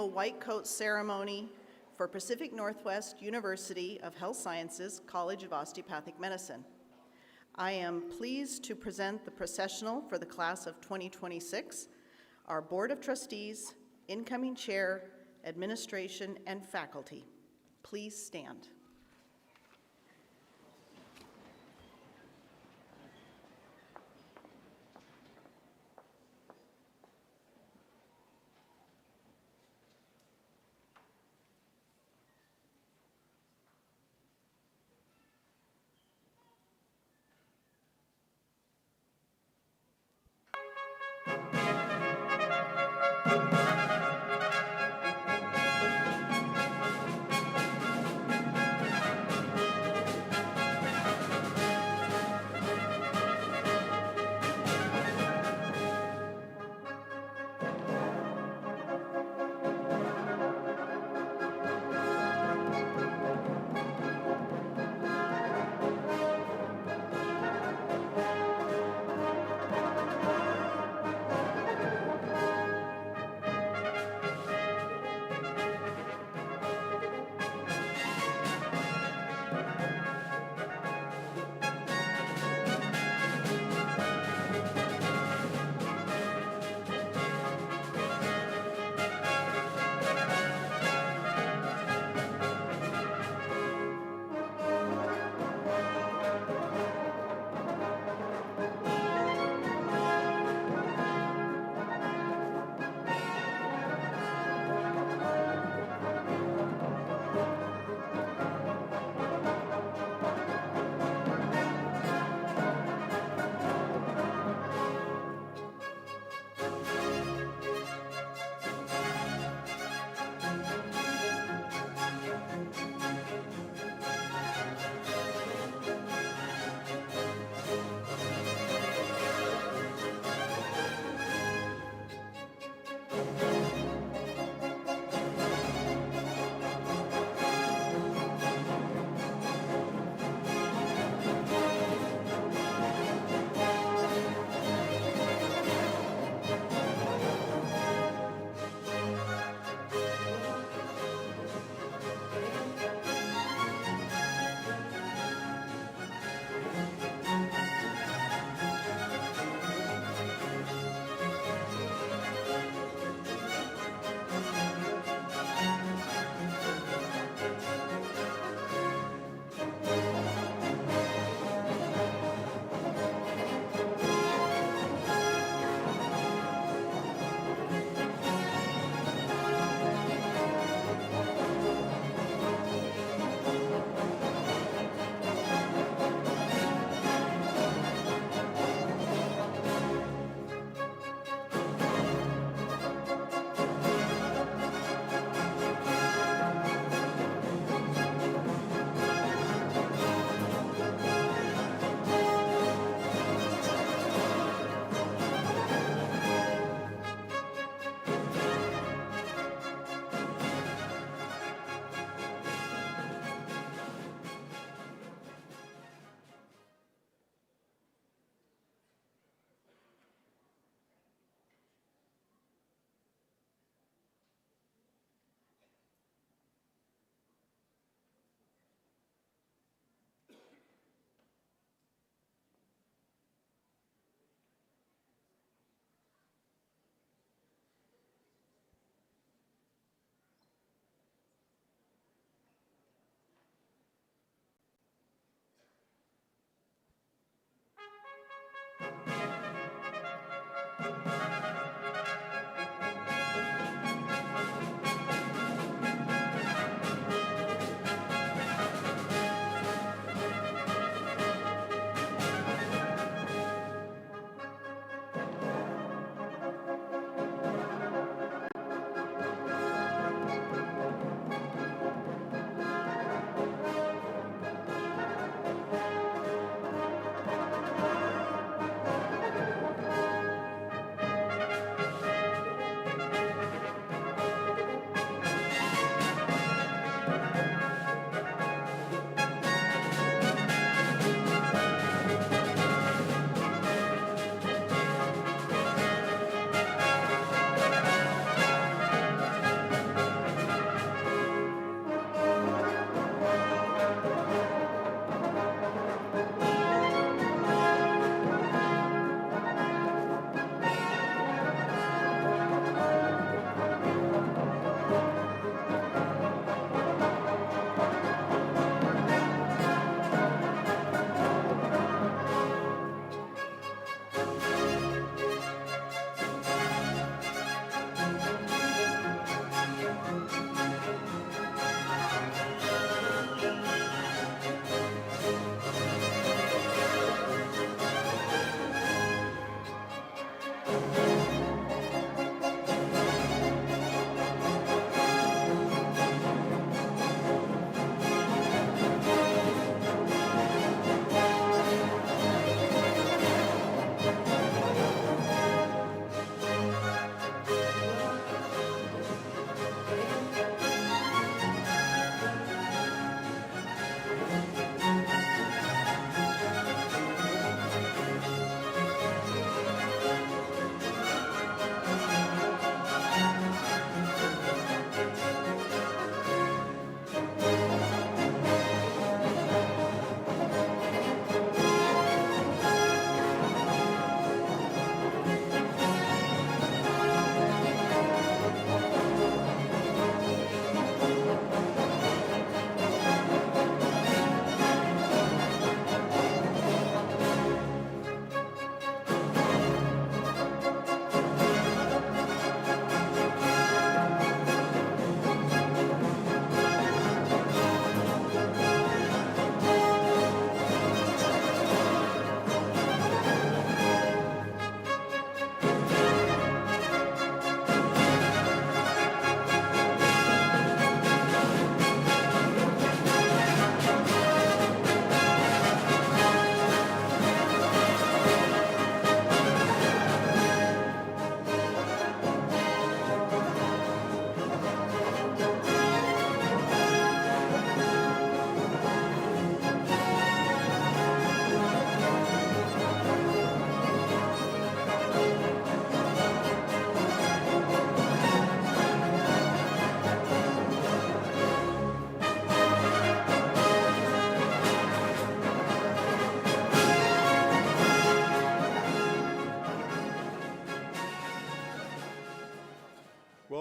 White Coat Ceremony for Pacific Northwest University of Health Sciences College of Osteopathic Medicine. I am pleased to present the processional for the class of 2026, our Board of Trustees, incoming chair, administration, and faculty. Please stand.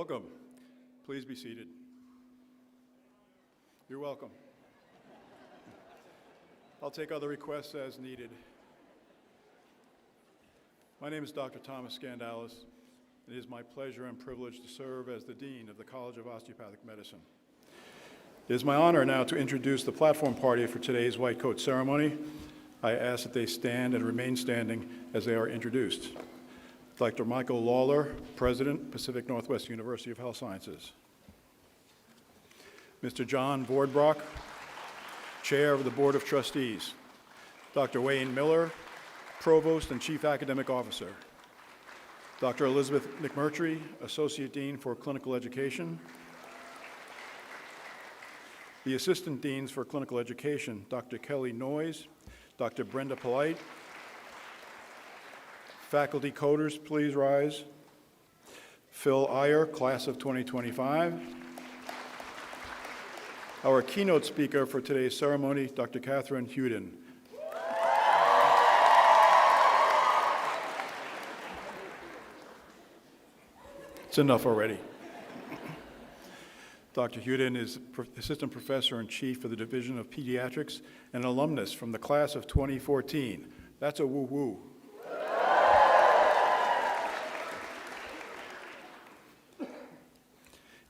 Welcome. Please be seated. You're welcome. I'll take other requests as needed. My name is Dr. Thomas Scandalis. It is my pleasure and privilege to serve as the Dean of the College of Osteopathic Medicine. It is my honor now to introduce the platform party for today's white coat ceremony. I ask that they stand and remain standing as they are introduced. Dr. Michael Lawler, President, Pacific Northwest University of Health Sciences. Mr. John Vordbrock, Chair of the Board of Trustees. Dr. Wayne Miller, Provost and Chief Academic Officer. Dr. Elizabeth McMurtry, Associate Dean for Clinical Education. The Assistant Deans for Clinical Education, Dr. Kelly Noyes, Dr. Brenda Polite. Faculty coders, please rise. Phil Iyer, Class of 2025. Our keynote speaker for today's ceremony, Dr. Catherine Huden. It's enough already. Dr. Huden is Assistant Professor and Chief of the Division of Pediatrics and alumnus from the Class of 2014. That's a woo-woo.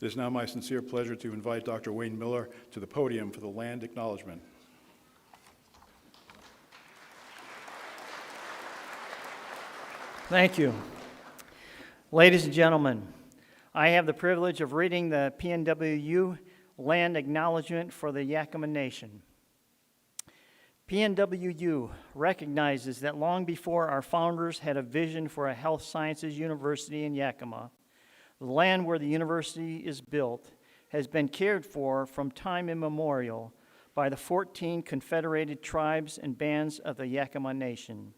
It is now my sincere pleasure to invite Dr. Wayne Miller to the podium for the land acknowledgement. Thank you. Ladies and gentlemen, I have the privilege of reading the PNWU land acknowledgement for the Yakima Nation. PNWU recognizes that long before our founders had a vision for a health sciences university in Yakima, the land where the university is built has been cared for from time immemorial by the 14 confederated tribes and bands of the Yakima Nation.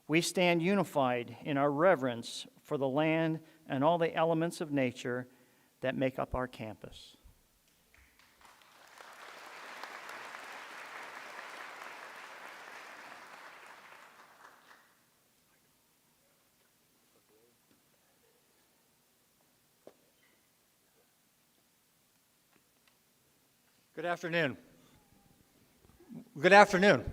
We stand unified in our reverence for the land and all the elements of nature that make up our campus. Good afternoon. Good afternoon.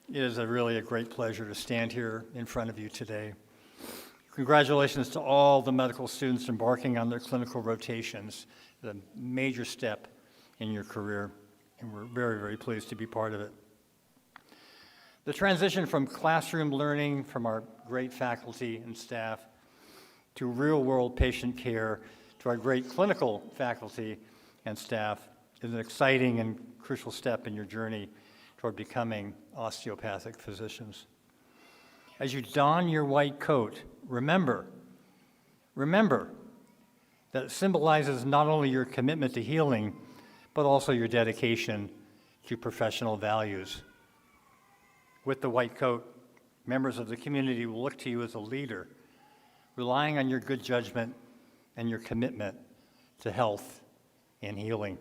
It is really a great pleasure to stand here in front of you today. Congratulations to all the medical students embarking on their clinical rotations. It's a major step in your career, and we're very, very pleased to be part of it. The transition from classroom learning from our great faculty and staff to real-world patient care to our great clinical faculty and staff is an exciting and crucial step in your journey toward becoming osteopathic physicians. As you don your white coat, remember that it symbolizes not only your commitment to healing, but also your dedication to professional values. With the white coat, members of the community will look to you as a leader, relying on your good judgment and your commitment to health and healing.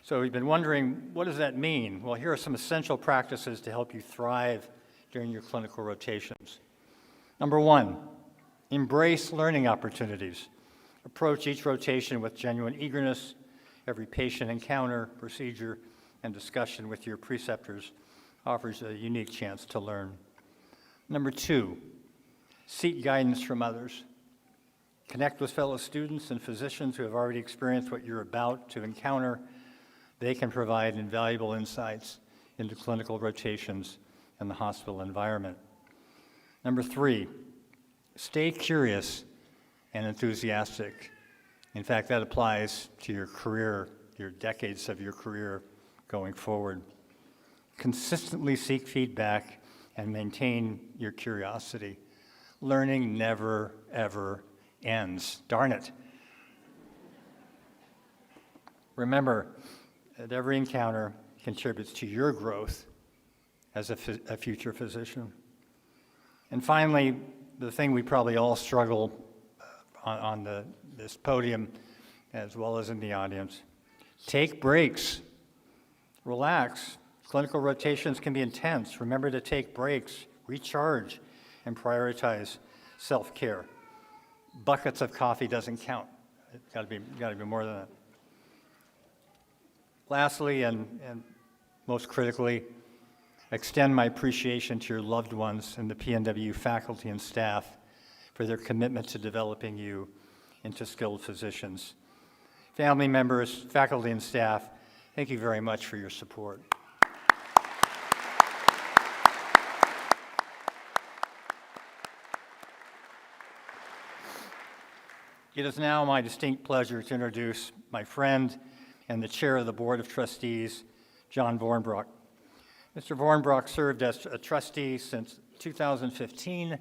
So we've been wondering, what does that mean? Well, here are some essential practices to help you thrive during your clinical rotations. Number one, embrace learning opportunities. Approach each rotation with genuine eagerness. Every patient encounter, procedure, and discussion with your preceptors offers a unique chance to learn. Number two, seek guidance from others. Connect with fellow students and physicians who have already experienced what you're about to encounter. They can provide invaluable insights into clinical rotations and the hospital environment. Number three, stay curious and enthusiastic. In fact, that applies to your career, your decades of your career going forward. Consistently seek feedback and maintain your curiosity. Learning never, ever ends. Darn it. Remember that every encounter contributes to your growth as a future physician. And finally, the thing we probably all struggle on this podium as well as in the audience, take breaks. Relax. Clinical rotations can be intense. Remember to take breaks, recharge, and prioritize self-care. Buckets of coffee doesn't count. It's got to be more than that. Lastly, and most critically, extend my appreciation to your loved ones and the PNW faculty and staff for their commitment to developing you into skilled physicians. Family members, faculty, and staff, thank you very much for your support. It is now my distinct pleasure to introduce my friend and the chair of the Board of Trustees, John Vornbroek. Mr. Vornbroek served as a trustee since 2015.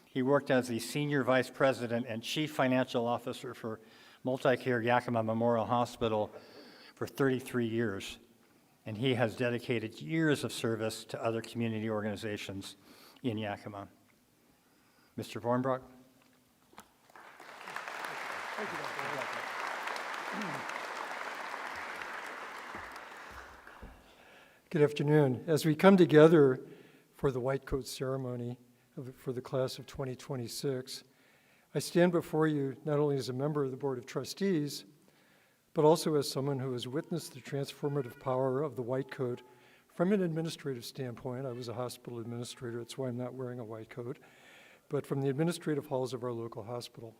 He worked as the Senior Vice President and Chief Financial Officer for Multicare Yakima Memorial Hospital for 33 years, and he has dedicated years of service to other community organizations in Yakima. Mr. Vornbroek. Thank you, Dr. Good afternoon. As we come together for the white coat ceremony for the class of 2026, I stand before you not only as a member of the Board of Trustees, but also as someone who has witnessed the transformative power of the white coat from an administrative standpoint. I was a hospital administrator, that's why I'm not wearing a white coat, but from the administrative halls of our local hospital.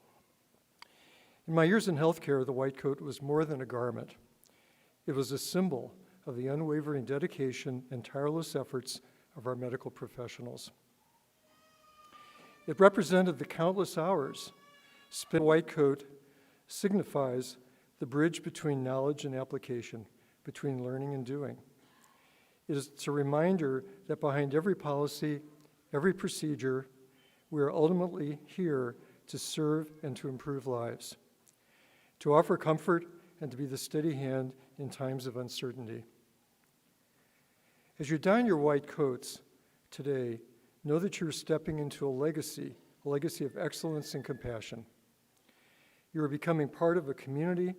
In my years in healthcare, the white coat was more than a garment. It was a symbol of the unwavering dedication and tireless efforts of our medical professionals. It represented the countless hours spent in the white coat signifies the bridge between knowledge and application, between learning and doing. It's a reminder that behind every policy, every procedure, we are ultimately here to serve and to improve lives, to offer comfort and to be the steady hand in times of uncertainty. As you don your white coats today, know that you're stepping into a legacy of excellence and compassion. You are becoming part of a community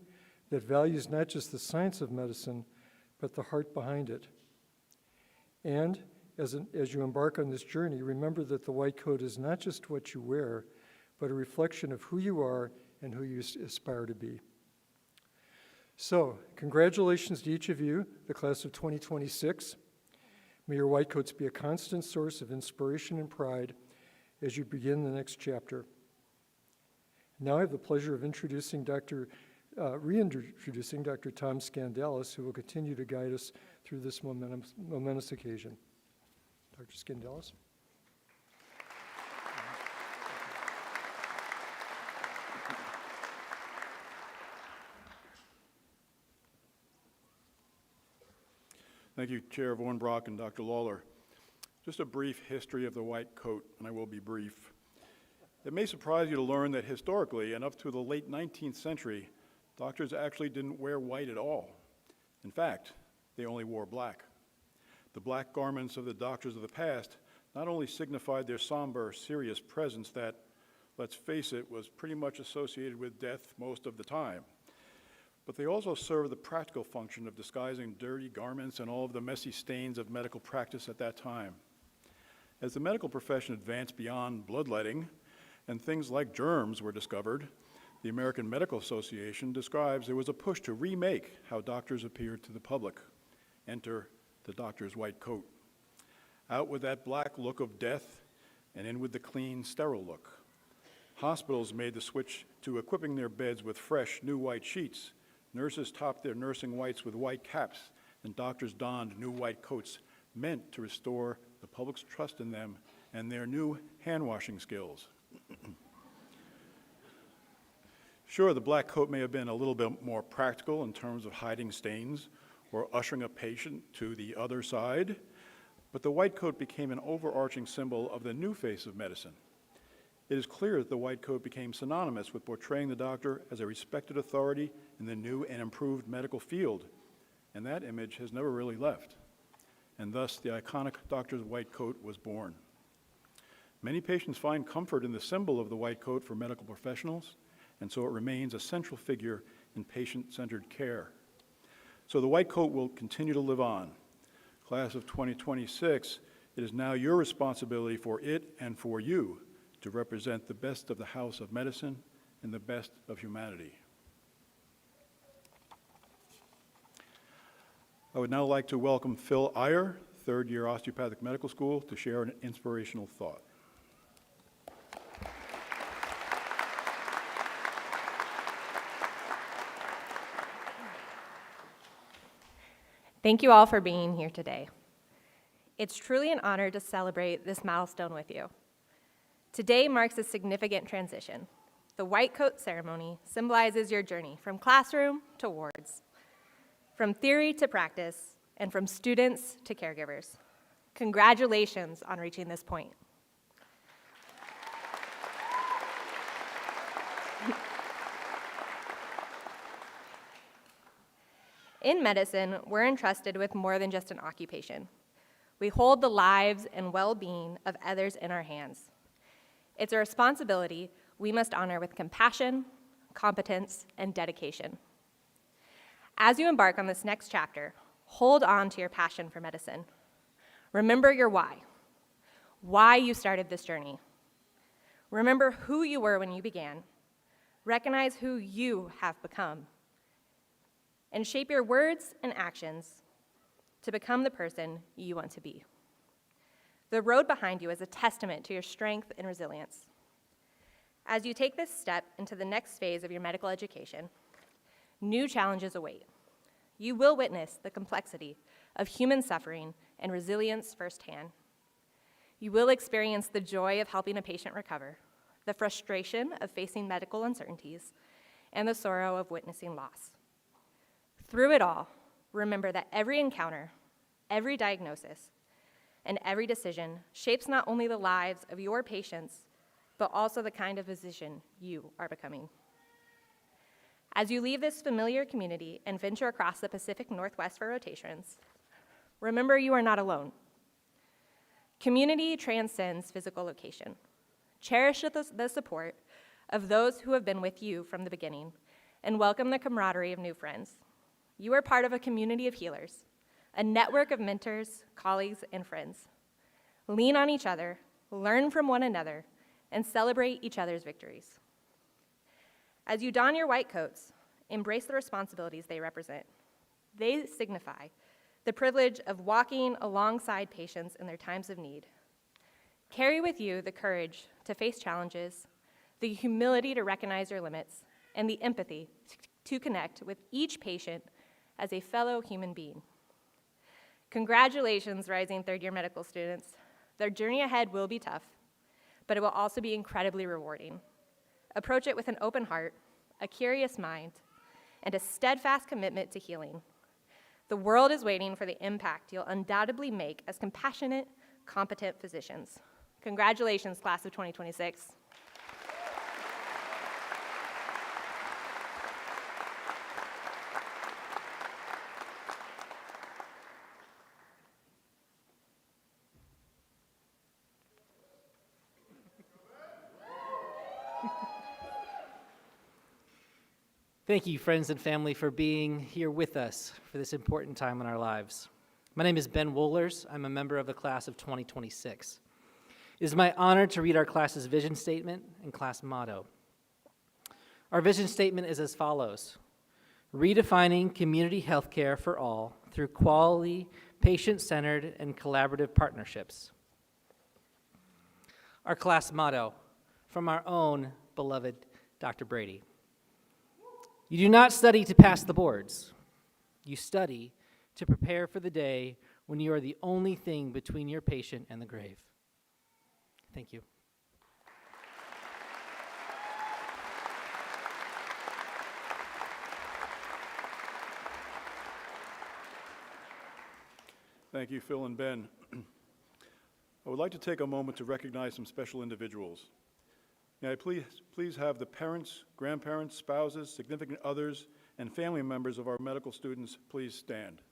that values not just the science of medicine, but the heart behind it. And as you embark on this journey, remember that the white coat is not just what you wear, but a reflection of who you are and who you aspire to be. So, congratulations to each of you, the class of 2026. May your white coats be a constant source of inspiration and pride as you begin the next chapter. Now I have the pleasure of reintroducing Dr. Tom Skandalis, who will continue to guide us through this momentous occasion. Dr. Skandalis. Thank you, Chair Vornbroek and Dr. Lawler. Just a brief history of the white coat, and I will be brief. It may surprise you to learn that historically, and up to the late 19th century, doctors actually didn't wear white at all. In fact, they only wore black. The black garments of the doctors of the past not only signified their somber, serious presence that, let's face it, was pretty much associated with death most of the time, but they also served the practical function of disguising dirty garments and all of the messy stains of medical practice at that time. As the medical profession advanced beyond bloodletting and things like germs were discovered, the American Medical Association describes there was a push to remake how doctors appeared to the public. Enter the doctor's white coat. Out with that black look of death and in with the clean, sterile look. Hospitals made the switch to equipping their beds with fresh, new white sheets. Nurses topped their nursing whites with white caps, and doctors donned new white coats meant to restore the public's trust in them and their new hand-washing skills. Sure, the black coat may have been a little bit more practical in terms of hiding stains or ushering a patient to the other side, but the white coat became an overarching symbol of the new face of medicine. It is clear that the white coat became synonymous with portraying the doctor as a respected authority in the new and improved medical field, and that image has never really left. And thus, the iconic doctor's white coat was born. Many patients find comfort in the symbol of the white coat for medical professionals, and so it remains a central figure in patient-centered care. So the white coat will continue to live on. Class of 2026 It is now your responsibility for it and for you to represent the best of the House of Medicine and the best of humanity. I would now like to welcome Phil Iyer, third-year Osteopathic Medical School, to share an inspirational thought. Thank you all for being here today. It's truly an honor to celebrate this milestone with you. Today marks a significant transition. The white coat ceremony symbolizes your journey from classroom to wards, from theory to practice, and from students to caregivers. Congratulations on reaching this point. In medicine, we're entrusted with more than just an occupation. We hold the lives and well-being of others in our hands. It's a responsibility we must honor with compassion, competence, and dedication. As you embark on this next chapter, hold on to your passion for medicine. Remember your why you started this journey. Remember who you were when you began. Recognize who you have become. And shape your words and actions to become the person you want to be. The road behind you is a testament to your strength and resilience. As you take this step into the next phase of your medical education, new challenges await. You will witness the complexity of human suffering and resilience firsthand. You will experience the joy of helping a patient recover, the frustration of facing medical uncertainties, and the sorrow of witnessing loss. Through it all, remember that every encounter, every diagnosis, and every decision shapes not only the lives of your patients, but also the kind of physician you are becoming. As you leave this familiar community and venture across the Pacific Northwest for rotations, remember you are not alone. Community transcends physical location. Cherish the support of those who have been with you from the beginning, and welcome the camaraderie of new friends. You are part of a community of healers, a network of mentors, colleagues, and friends. Lean on each other, learn from one another, and celebrate each other's victories. As you don your white coats, embrace the responsibilities they represent. They signify the privilege of walking alongside patients in their times of need. Carry with you the courage to face challenges, the humility to recognize your limits, and the empathy to connect with each patient as a fellow human being. Congratulations, rising third-year medical students. Their journey ahead will be tough, but it will also be incredibly rewarding. Approach it with an open heart, a curious mind, and a steadfast commitment to healing. The world is waiting for the impact you'll undoubtedly make as compassionate, competent physicians. Congratulations, class of 2026. Thank you, friends and family, for being here with us for this important time in our lives. My name is Ben Wohlers. I'm a member of the class of 2026. It is my honor to read our class's vision statement and class motto. Our vision statement is as follows: redefining community healthcare for all through quality, patient-centered, and collaborative partnerships. Our class motto, from our own beloved Dr. Brady: you do not study to pass the boards. You study to prepare for the day when you are the only thing between your patient and the grave. Thank you. Thank you, Phil and Ben. I would like to take a moment to recognize some special individuals. May I please have the parents, grandparents, spouses, significant others, and family members of our medical students please stand.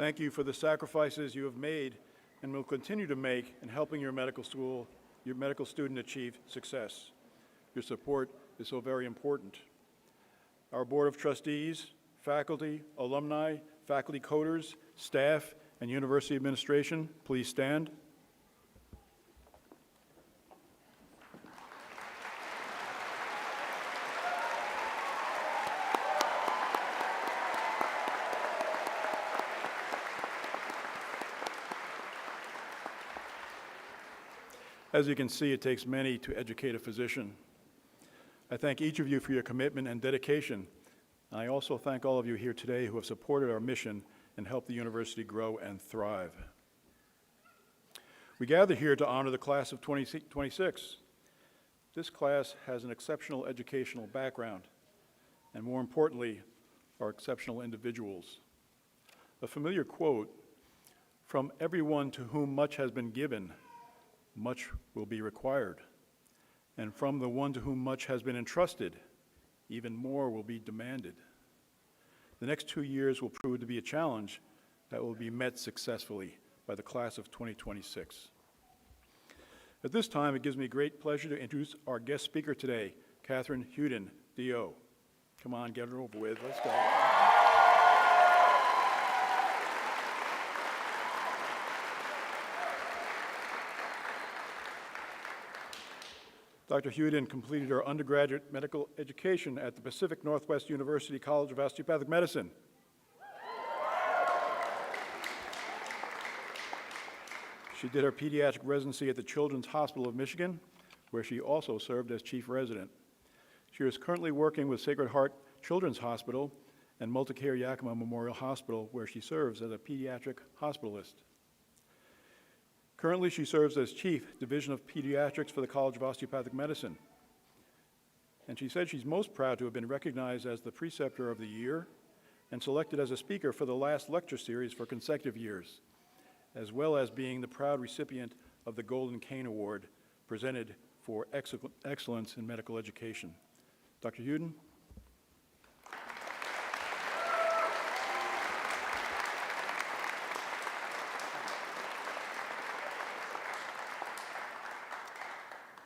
Thank you for the sacrifices you have made and will continue to make in helping your medical student achieve success. Your support is so very important. Our Board of Trustees, faculty, alumni, faculty coders, staff, and university administration, please stand. As you can see, it takes many to educate a physician. I thank each of you for your commitment and dedication. I also thank all of you here today who have supported our mission and helped the university grow and thrive. We gather here to honor the class of 2026. This class has an exceptional educational background, and more importantly, are exceptional individuals. A familiar quote, "From everyone to whom much has been given, much will be required. And from the one to whom much has been entrusted, even more will be demanded." The next 2 years will prove to be a challenge that will be met successfully by the class of 2026. At this time, it gives me great pleasure to introduce our guest speaker today, Catherine Huden, DO. Come on, get her over with. Let's go. Dr. Huden completed her undergraduate medical education at the Pacific Northwest University College of Osteopathic Medicine. She did her pediatric residency at the Children's Hospital of Michigan, where she also served as chief resident. She is currently working with Sacred Heart Children's Hospital and Multicare Yakima Memorial Hospital, where she serves as a pediatric hospitalist. Currently, she serves as Chief, Division of Pediatrics for the College of Osteopathic Medicine. And she said she's most proud to have been recognized as the Preceptor of the Year and selected as a speaker for the last lecture series for consecutive years, as well as being the proud recipient of the Golden Cane Award presented for excellence in medical education. Dr. Huden?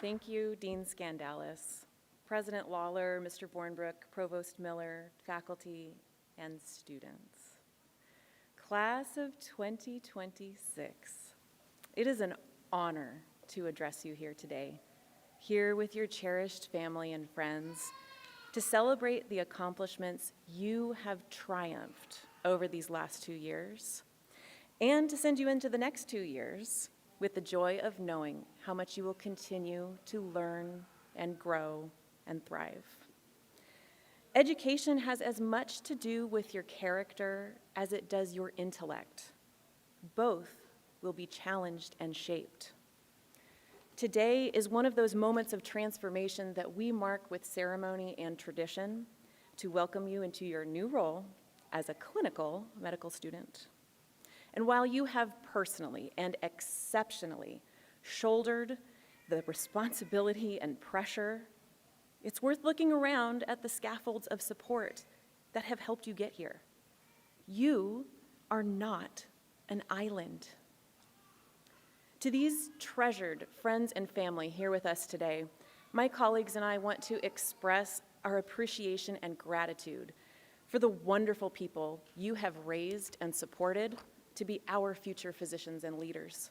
Thank you, Dean Scandalis, President Lawler, Mr. Bornbrook, Provost Miller, faculty, and students. Class of 2026, it is an honor to address you here today, here with your cherished family and friends, to celebrate the accomplishments you have triumphed over these last 2 years, and to send you into the next 2 years with the joy of knowing how much you will continue to learn and grow and thrive. Education has as much to do with your character as it does your intellect. Both will be challenged and shaped. Today is one of those moments of transformation that we mark with ceremony and tradition to welcome you into your new role as a clinical medical student. And while you have personally and exceptionally shouldered the responsibility and pressure, it's worth looking around at the scaffolds of support that have helped you get here. You are not an island. To these treasured friends and family here with us today, my colleagues and I want to express our appreciation and gratitude for the wonderful people you have raised and supported to be our future physicians and leaders.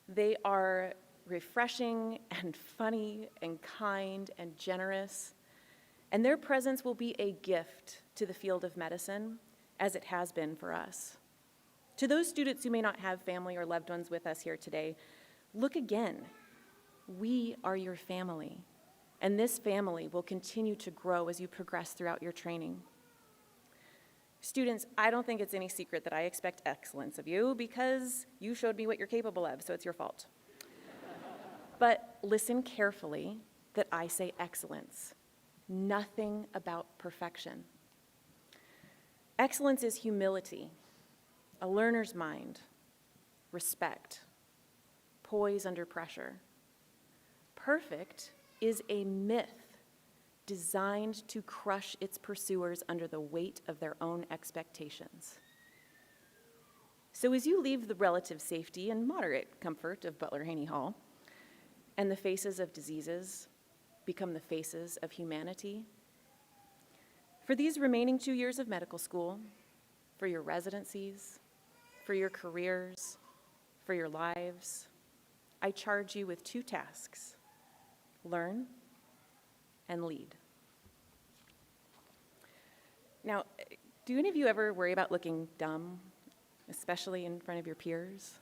They are refreshing and funny and kind and generous, and their presence will be a gift to the field of medicine, as it has been for us. To those students who may not have family or loved ones with us here today, look again. We are your family, and this family will continue to grow as you progress throughout your training. Students, I don't think it's any secret that I expect excellence of you because you showed me what you're capable of, so it's your fault. But listen carefully that I say excellence, nothing about perfection. Excellence is humility, a learner's mind, respect, poise under pressure. Perfect is a myth designed to crush its pursuers under the weight of their own expectations. So as you leave the relative safety and moderate comfort of Butler Haney Hall, and the faces of diseases become the faces of humanity, for these remaining 2 years of medical school, for your residencies, for your careers, for your lives, I charge you with 2 tasks: learn and lead. Now, do any of you ever worry about looking dumb, especially in front of your peers?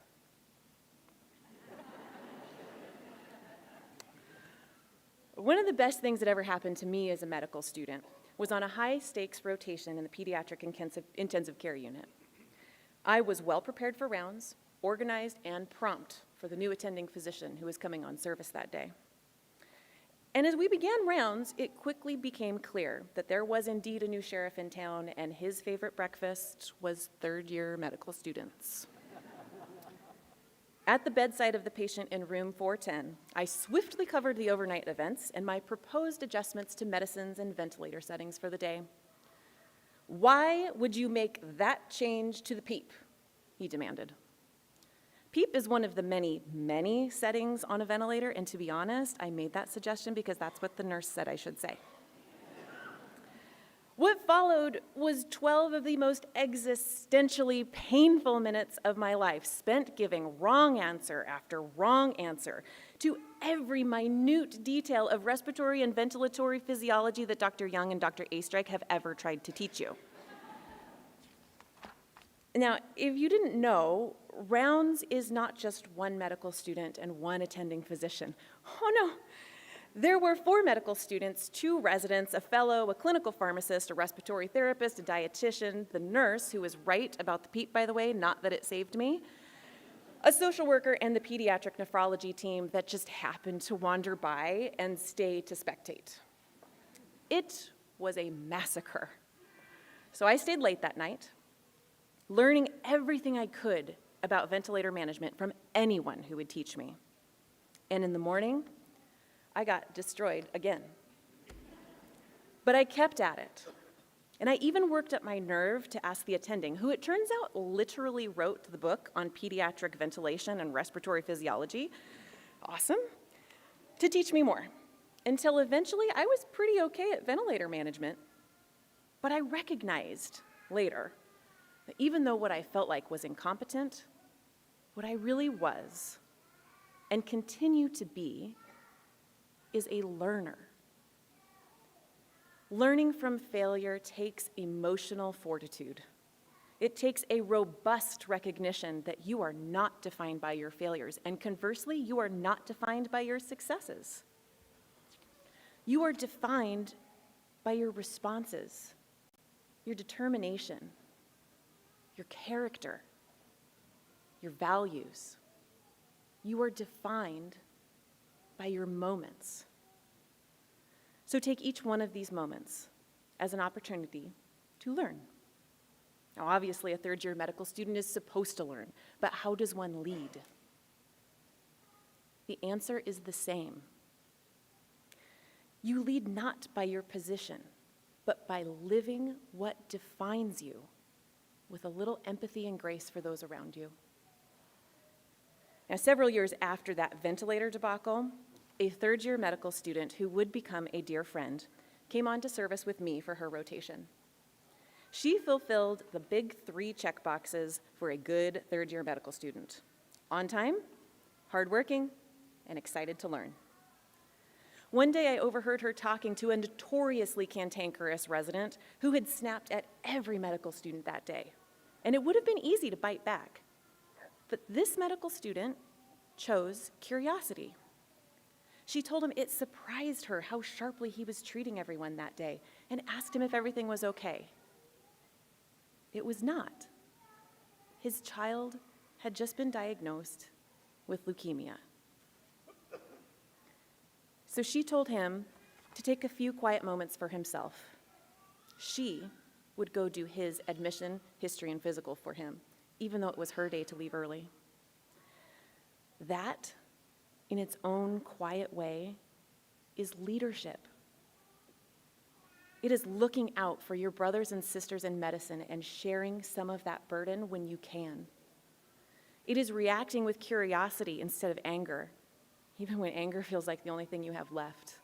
One of the best things that ever happened to me as a medical student was on a high-stakes rotation in the pediatric intensive care unit. I was well prepared for rounds, organized, and prompt for the new attending physician who was coming on service that day. And as we began rounds, it quickly became clear that there was indeed a new sheriff in town, and his favorite breakfast was third-year medical students. At the bedside of the patient in room 410, I swiftly covered the overnight events and my proposed adjustments to medicines and ventilator settings for the day. "Why would you make that change to the PEEP?" he demanded. PEEP is one of the many, many settings on a ventilator, and to be honest, I made that suggestion because that's what the nurse said I should say. What followed was 12 of the most existentially painful minutes of my life, spent giving wrong answer after wrong answer to every minute detail of respiratory and ventilatory physiology that Dr. Young and Dr. Astrike have ever tried to teach you. Now, if you didn't know, rounds is not just one medical student and one attending physician. Oh no, there were 4 medical students, 2 residents, a fellow, a clinical pharmacist, a respiratory therapist, a dietitian, the nurse, who was right about the PEEP, by the way, not that it saved me, a social worker, and the pediatric nephrology team that just happened to wander by and stay to spectate. It was a massacre. So I stayed late that night, learning everything I could about ventilator management from anyone who would teach me. And in the morning, I got destroyed again. But I kept at it. And I even worked up my nerve to ask the attending, who it turns out literally wrote the book on pediatric ventilation and respiratory physiology, awesome, to teach me more. Until eventually I was pretty okay at ventilator management. But I recognized later that even though what I felt like was incompetent, what I really was and continue to be is a learner. Learning from failure takes emotional fortitude. It takes a robust recognition that you are not defined by your failures, and conversely, you are not defined by your successes. You are defined by your responses, your determination, your character, your values. You are defined by your moments. So take each one of these moments as an opportunity to learn. Now, obviously, a third-year medical student is supposed to learn, but how does one lead? The answer is the same. You lead not by your position, but by living what defines you with a little empathy and grace for those around you. Now, several years after that ventilator debacle, a third-year medical student who would become a dear friend came on to service with me for her rotation. She fulfilled the big 3 checkboxes for a good third-year medical student: on time, hardworking, and excited to learn. One day I overheard her talking to a notoriously cantankerous resident who had snapped at every medical student that day, and it would have been easy to bite back. But this medical student chose curiosity. She told him it surprised her how sharply he was treating everyone that day and asked him if everything was okay. It was not. His child had just been diagnosed with leukemia. So she told him to take a few quiet moments for himself. She would go do his admission, history, and physical for him, even though it was her day to leave early. That, in its own quiet way, is leadership. It is looking out for your brothers and sisters in medicine and sharing some of that burden when you can. It is reacting with curiosity instead of anger, even when anger feels like the only thing you have left.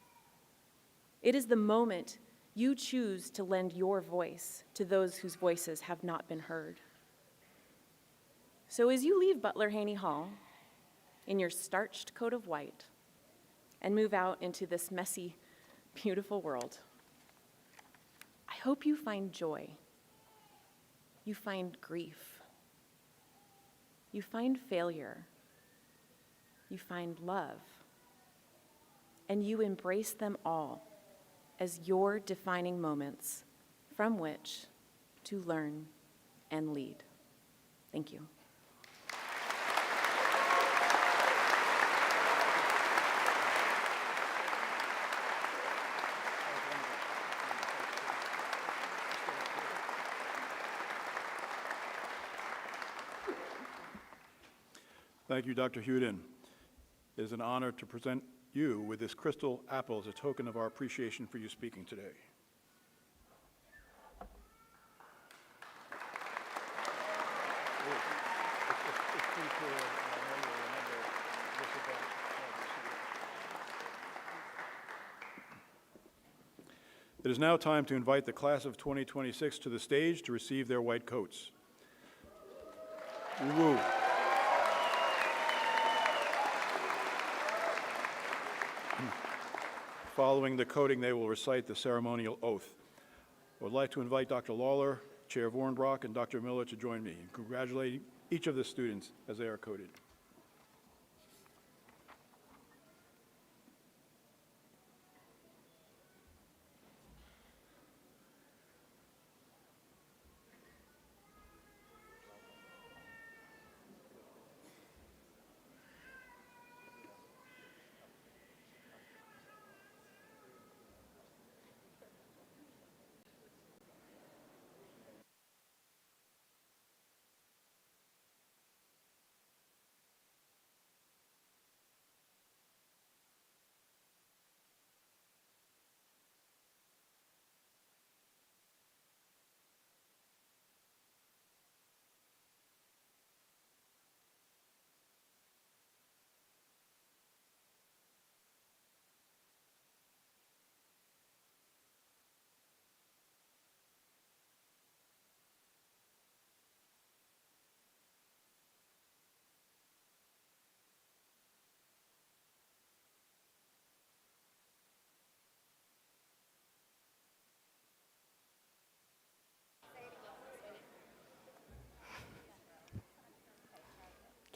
It is the moment you choose to lend your voice to those whose voices have not been heard. So as you leave Butler Haney Hall in your starched coat of white and move out into this messy, beautiful world, I hope you find joy, you find grief, you find failure, you find love, and you embrace them all as your defining moments from which to learn and lead. Thank you. Thank you, Dr. Huden. It is an honor to present you with this crystal apple as a token of our appreciation for you speaking today. It is now time to invite the class of 2026 to the stage to receive their white coats. Woo. Following the coating, they will recite the ceremonial oath. I would like to invite Dr. Lawler, Chair Vornbrock, and Dr. Miller to join me in congratulating each of the students as they are coated.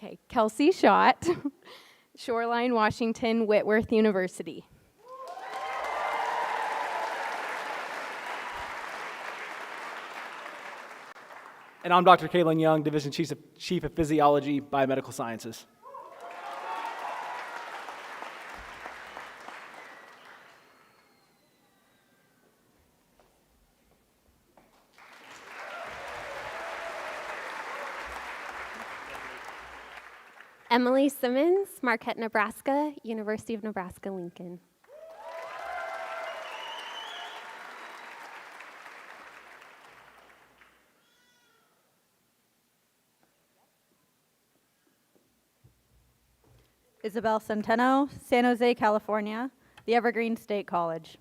Okay, Kelsey Schott, Shoreline, Washington, Whitworth University. And I'm Dr. Kaylin Young, Division Chief of Physiology, Biomedical Sciences. Emily Simmons, Marquette, Nebraska, University of Nebraska-Lincoln. Isabel Centeno, San Jose, California, the Evergreen State College.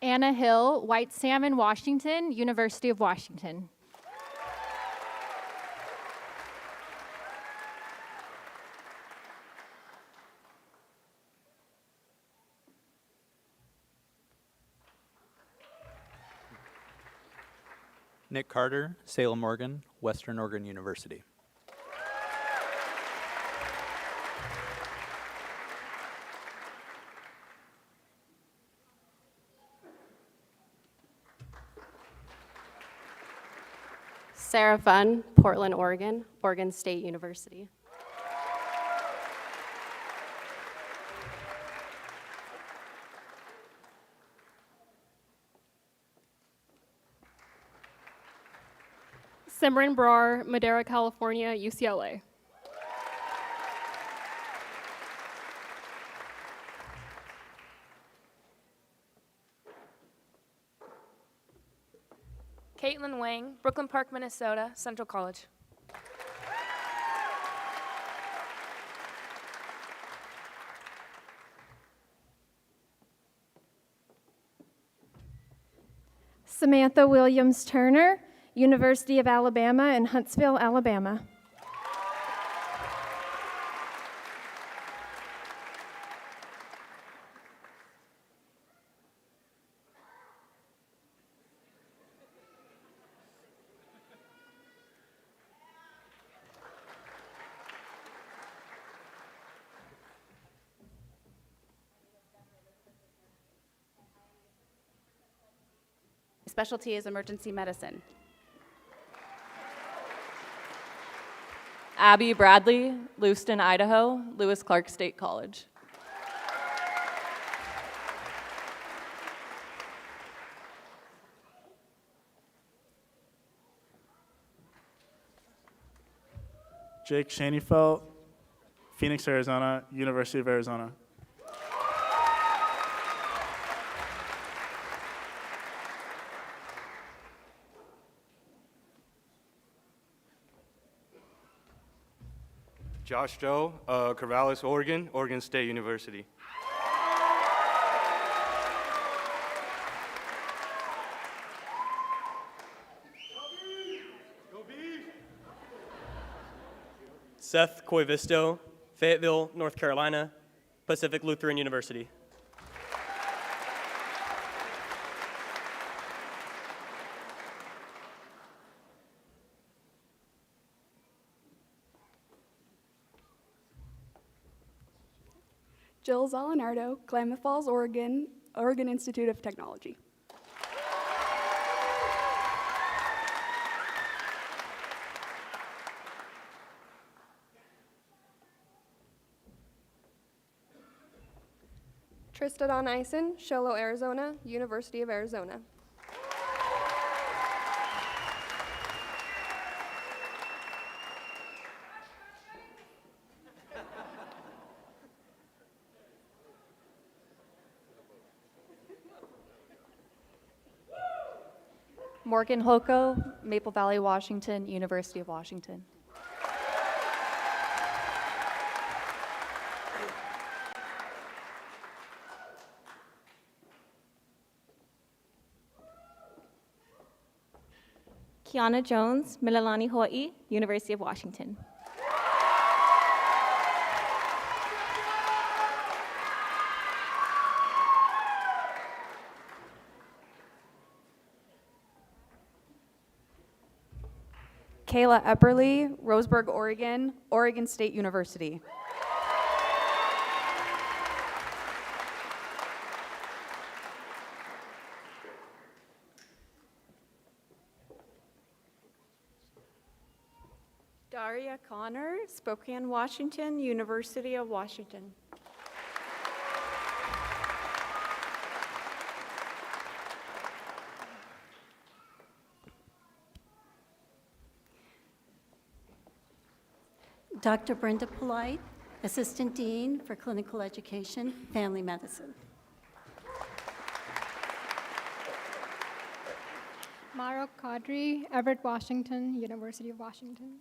Anna Hill, White Salmon, Washington, University of Washington. Nick Carter, Salem, Oregon, Western Oregon University. Sarah Funn, Portland, Oregon, Oregon State University. Simran Brar, Madera, California, UCLA. Caitlin Wang, Brooklyn Park, Minnesota, Central College. Samantha Williams Turner, University of Alabama in Huntsville, Alabama. Specialty is emergency medicine. Abby Bradley, Lewiston, Idaho, Lewis Clark State College. Jake Shaneyfelt, Phoenix, Arizona, University of Arizona. Josh Joe, Corvallis, Oregon, Oregon State University. Seth Coivisto, Fayetteville, North Carolina, Pacific Lutheran University. Jill Zolinardo, Klamath Falls, Oregon, Oregon Institute of Technology. Trista Dawn Eisen, Sholo, Arizona, University of Arizona. Morgan Holko, Maple Valley, Washington, University of Washington. Kiana Jones, Mililani, Hawaii, University of Washington. Kayla Epperly, Roseburg, Oregon, Oregon State University. Daria Connor, Spokane, Washington, University of Washington. Dr. Brenda Polite, Assistant Dean for Clinical Education, Family Medicine. Maro Kadri, Everett, Washington, University of Washington.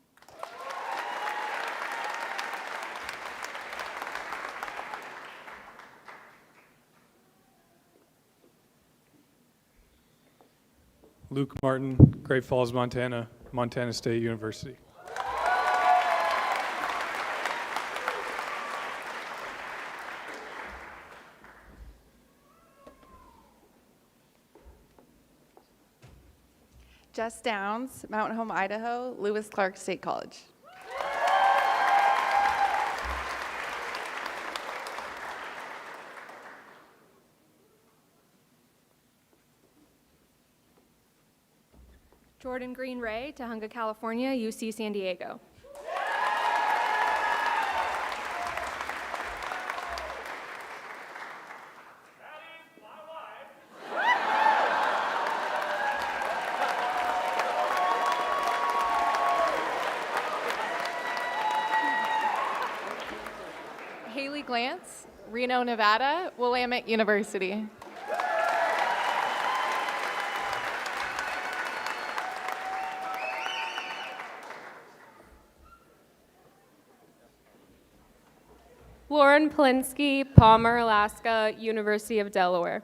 Luke Martin, Great Falls, Montana, Montana State University. Jess Downs, Mountain Home, Idaho, Lewis Clark State College. Jordan Green Ray, Tahunga, California, UC San Diego. Haley Glantz, Reno, Nevada, Willamette University. Lauren Polinsky, Palmer, Alaska, University of Delaware.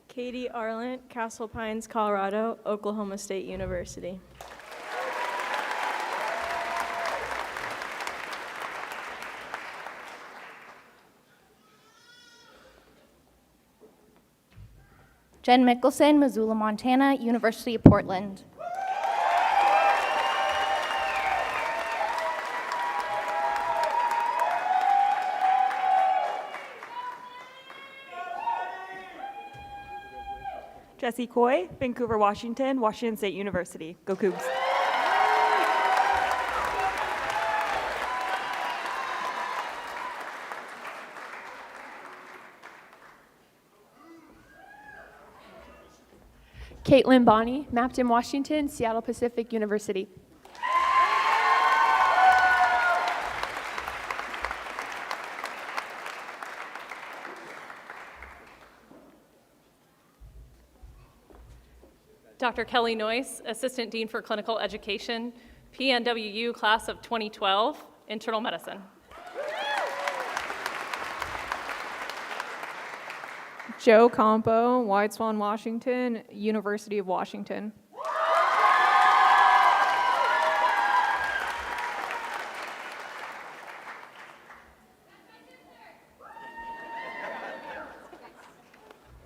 Katie Arlant, Castle Pines, Colorado, Oklahoma State University. Jen Mickelson, Missoula, Montana, University of Portland. Jesse Coy, Vancouver, Washington, Washington State University. Go Cougs. Caitlin Bonney, Mapton, Washington, Seattle Pacific University. Dr. Kelly Noyce, Assistant Dean for Clinical Education, PNWU Class of 2012, Internal Medicine. Joe Campo, White Swan, Washington, University of Washington.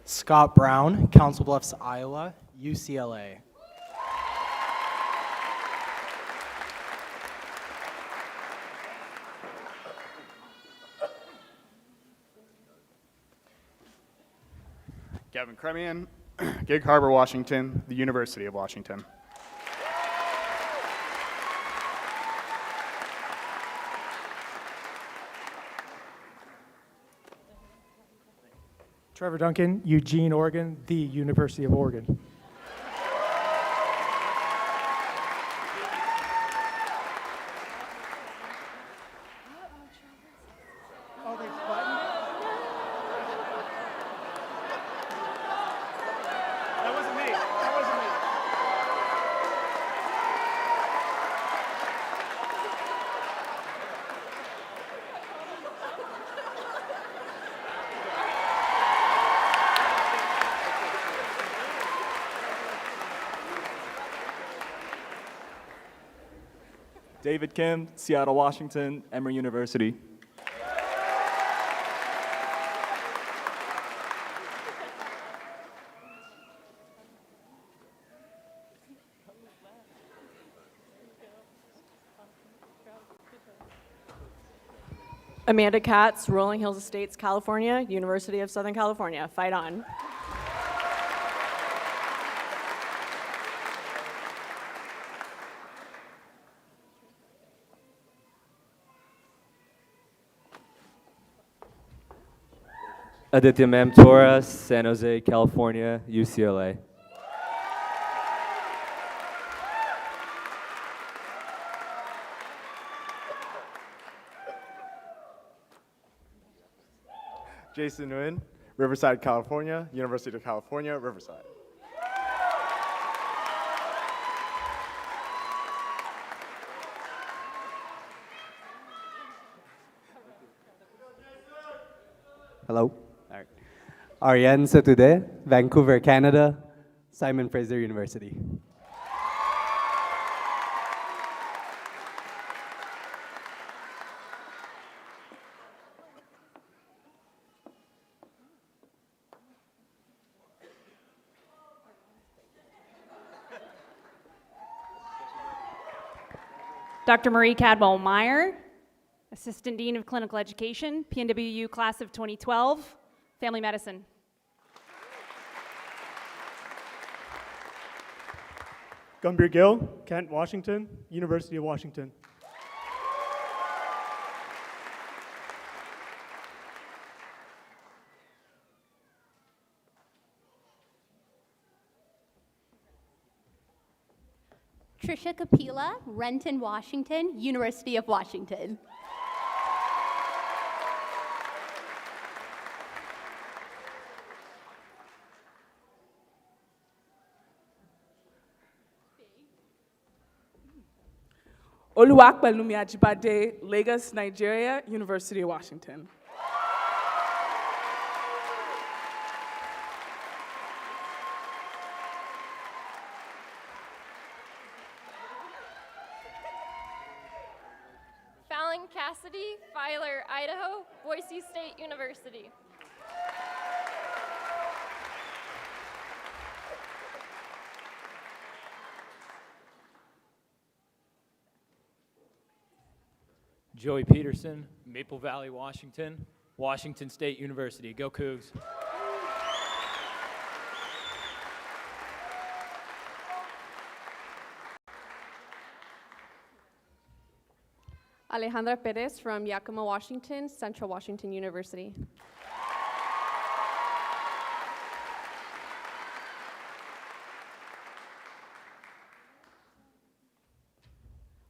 Scott Brown, Council Bluffs, Iowa, UCLA. Gavin Kremian, Gig Harbor, Washington, the University of Washington. Trevor Duncan, Eugene, Oregon, the University of Oregon. David Kim, Seattle, Washington, Emory University. Amanda Katz, Rolling Hills Estates, California, University of Southern California. Fight on. Aditya Mamtora, San Jose, California, UCLA. Jason Nguyen, Riverside, California, University of California, Riverside. Hello. All right. Ariane Sotude, Vancouver, Canada, Simon Fraser University. Dr. Marie Cadwell Meyer, Assistant Dean of Clinical Education, PNWU Class of 2012, Family Medicine. Gumbir Gill, Kent, Washington, University of Washington. Trisha Kapila, Renton, Washington, University of Washington. Oluwapelumi Ajibade, Lagos, Nigeria, University of Washington. Fallon Cassidy, Filer, Idaho, Boise State University. Joey Peterson, Maple Valley, Washington, Washington State University. Go Cougs. Alejandra Perez from Yakima, Washington, Central Washington University.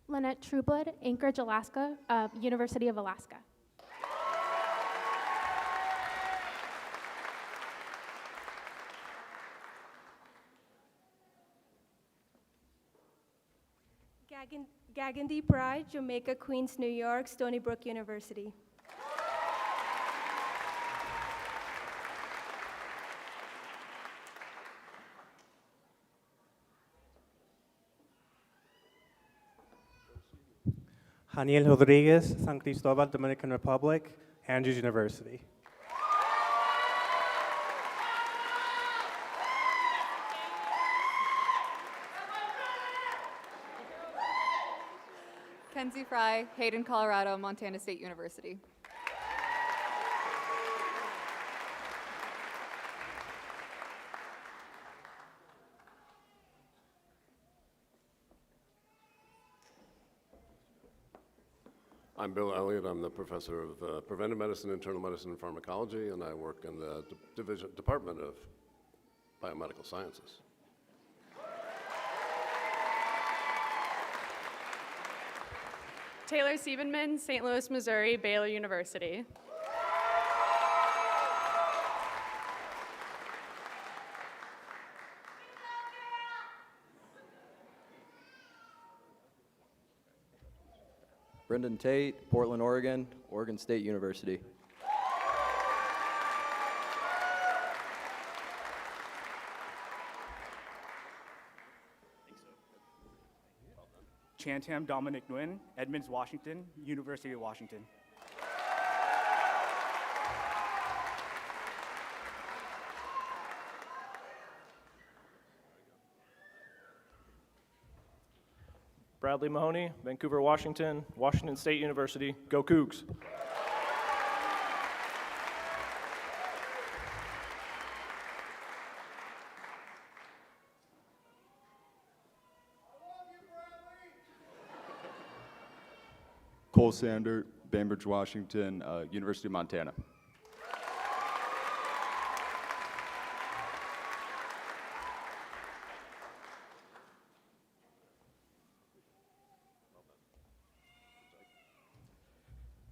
Lynette Trueblood, Anchorage, Alaska, University of Alaska. Gagandeep Rai, Jamaica, Queens, New York, Stony Brook University. Daniel Rodriguez, San Cristobal, Dominican Republic, Andrews University. Kenzie Fry, Hayden, Colorado, Montana State University. I'm Bill Elliott. I'm the professor of preventive medicine, internal medicine, and pharmacology, and I work in the Department of Biomedical Sciences. Taylor Siebenman, St. Louis, Missouri, Baylor University. Brendan Tate, Portland, Oregon, Oregon State University. Chantam Dominic Nguyen, Edmonds, Washington, University of Washington. Bradley Mahoney, Vancouver, Washington, Washington State University. Go Cougs. Cole Sander, Bainbridge, Washington, University of Montana.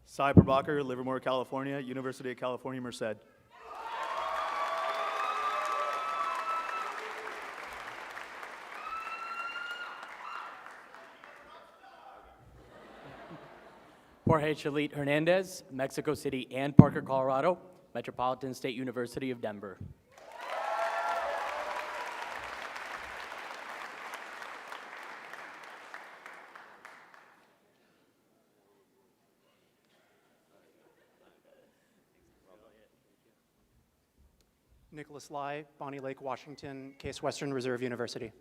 Cy Prabhakar, Livermore, California, University of California, Merced. Jorge Chalit Hernandez, Mexico City and Parker, Colorado, Metropolitan State University of Denver. Nicholas Lai, Bonnie Lake, Washington, Case Western Reserve University.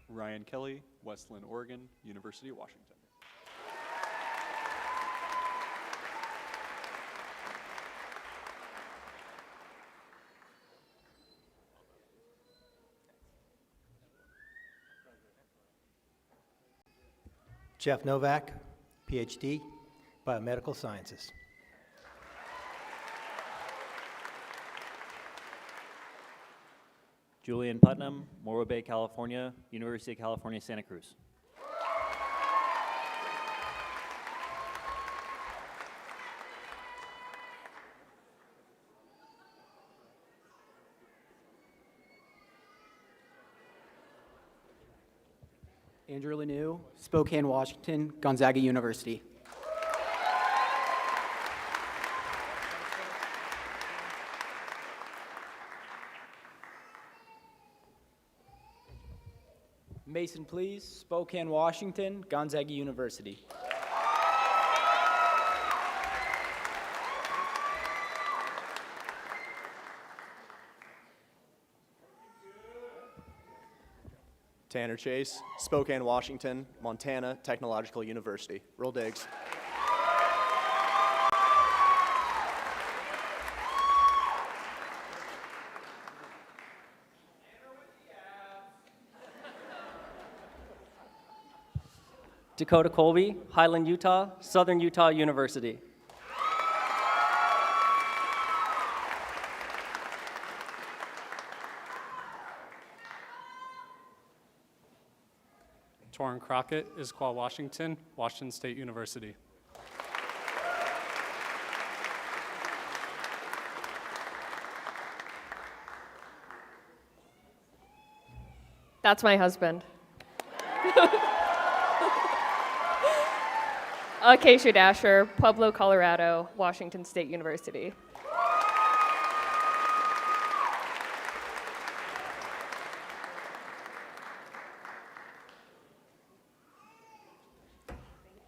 Ryan Kelly, Westland, Oregon, University of Washington. Jeff Novak, PhD, Biomedical Sciences. Julian Putnam, Morro Bay, California, University of California, Santa Cruz. Andrew Lanou, Spokane, Washington, Gonzaga University. Mason, please. Spokane, Washington, Gonzaga University. Tanner Chase, Spokane, Washington, Montana Technological University. Roll digs. Dakota Colby, Highland, Utah, Southern Utah University. Torrin Crockett, Issaquah, Washington, Washington State University. That's my husband. Acacia Dasher, Pueblo, Colorado, Washington State University.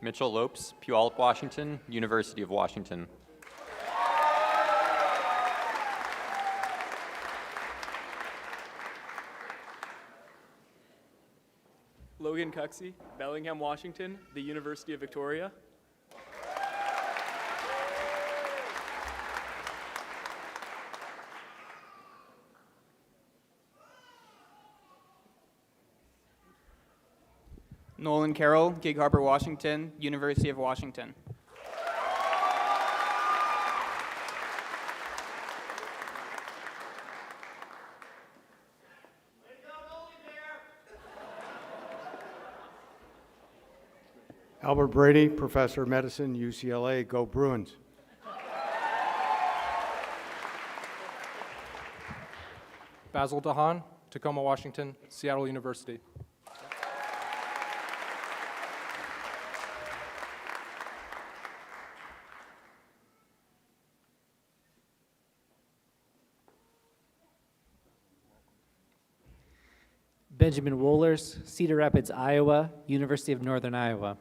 Mitchell Lopes, Puyallup, Washington, University of Washington. Logan Cuxey, Bellingham, Washington, the University of Victoria. Nolan Carroll, Gig Harbor, Washington, University of Washington. Albert Brady, Professor of Medicine, UCLA. Go Bruins. Basil DeHaan, Tacoma, Washington, Seattle University. Benjamin Wohlers, Cedar Rapids, Iowa, University of Northern Iowa.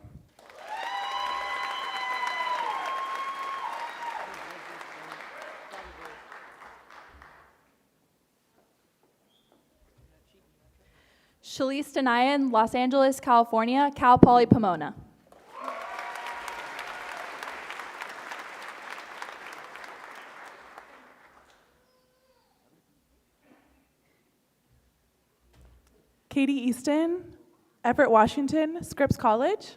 Shalise Denayan, Los Angeles, California, Cal Poly Pomona. Katie Easton, Everett, Washington, Scripps College.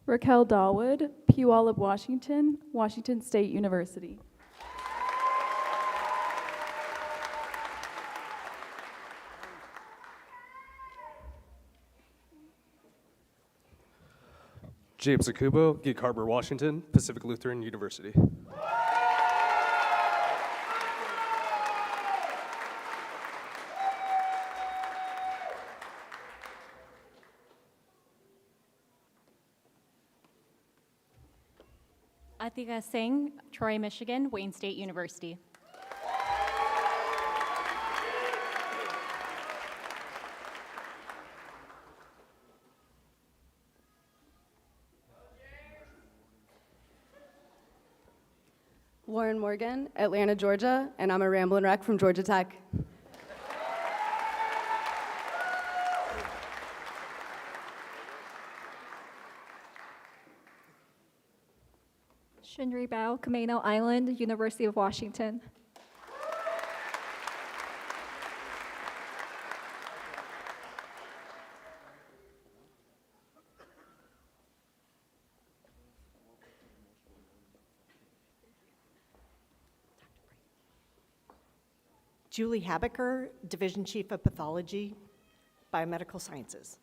Raquel Dawood, Puyallup, Washington, Washington State University. James Akubo, Gig Harbor, Washington, Pacific Lutheran University. Atika Singh, Troy, Michigan, Wayne State University. Lauren Morgan, Atlanta, Georgia, and I'm a Ramblin' Wreck from Georgia Tech. Shinri Bao, Camino Island, University of Washington. Julie Habecker, Division Chief of Pathology, Biomedical Sciences.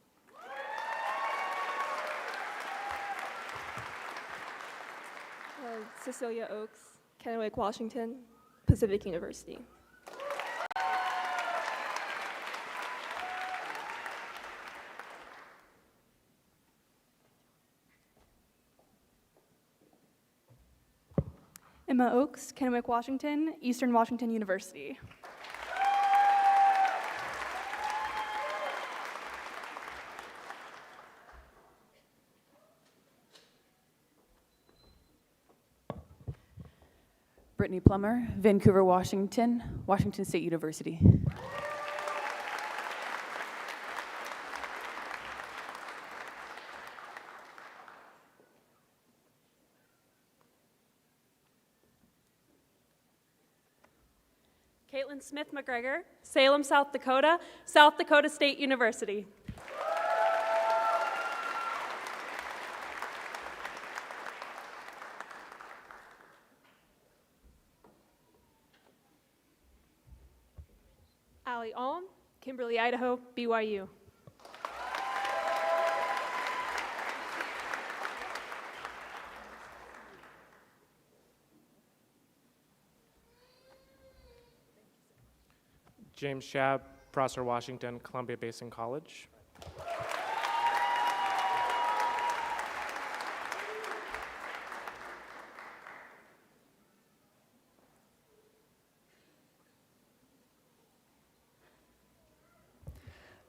Cecilia Oaks, Kennewick, Washington, Pacific University. Emma Oaks, Kennewick, Washington, Eastern Washington University. Brittany Plummer, Vancouver, Washington, Washington State University. Caitlin Smith McGregor, Salem, South Dakota, South Dakota State University. Allie Alm, Kimberly, Idaho, BYU. James Shab, Prosser, Washington, Columbia Basin College.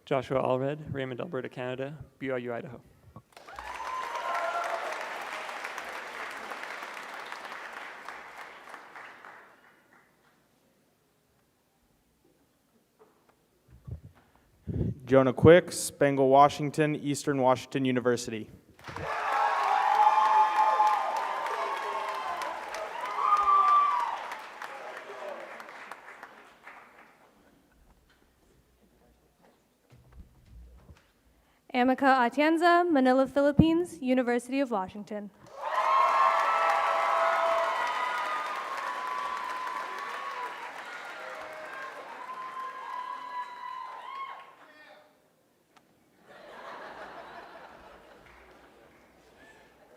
Joshua Allred, Raymond, Alberta, Canada, BYU, Idaho. Jonah Quicks, Bengal, Washington, Eastern Washington University. Amika Atienza, Manila, Philippines, University of Washington.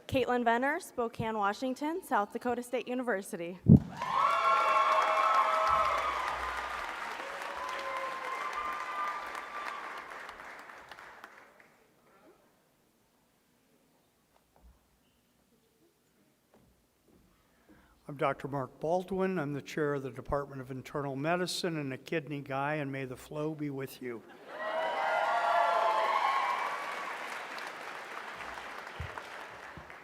Caitlin Venner, Spokane, Washington, South Dakota State University. I'm Dr. Mark Baldwin. I'm the chair of the Department of Internal Medicine and a kidney guy, and may the flow be with you.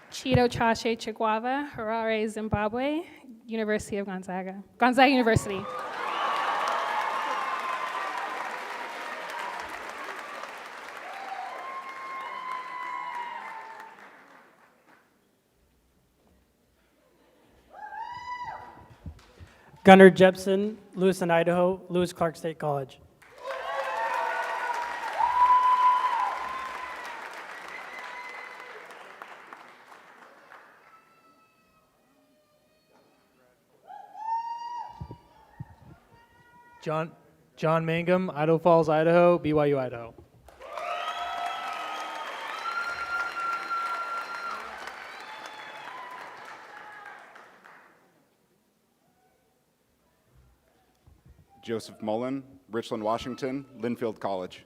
Chido Chache Chigwava, Harare, Zimbabwe, University of Gonzaga. Gonzaga University. Gunnar Jepson, Lewiston, Idaho, Lewis Clark State College. John Mangum, Idaho Falls, Idaho, BYU, Idaho. Joseph Mullen, Richland, Washington, Linfield College.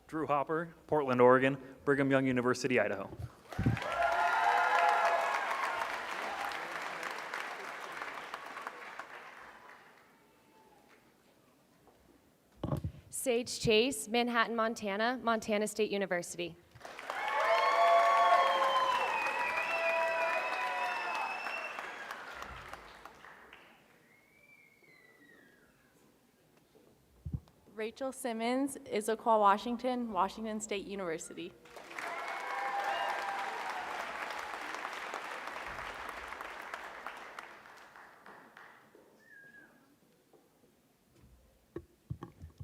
Drew Hopper, Portland, Oregon, Brigham Young University, Idaho. Sage Chase, Manhattan, Montana, Montana State University. Rachel Simmons, Issaquah, Washington, Washington State University.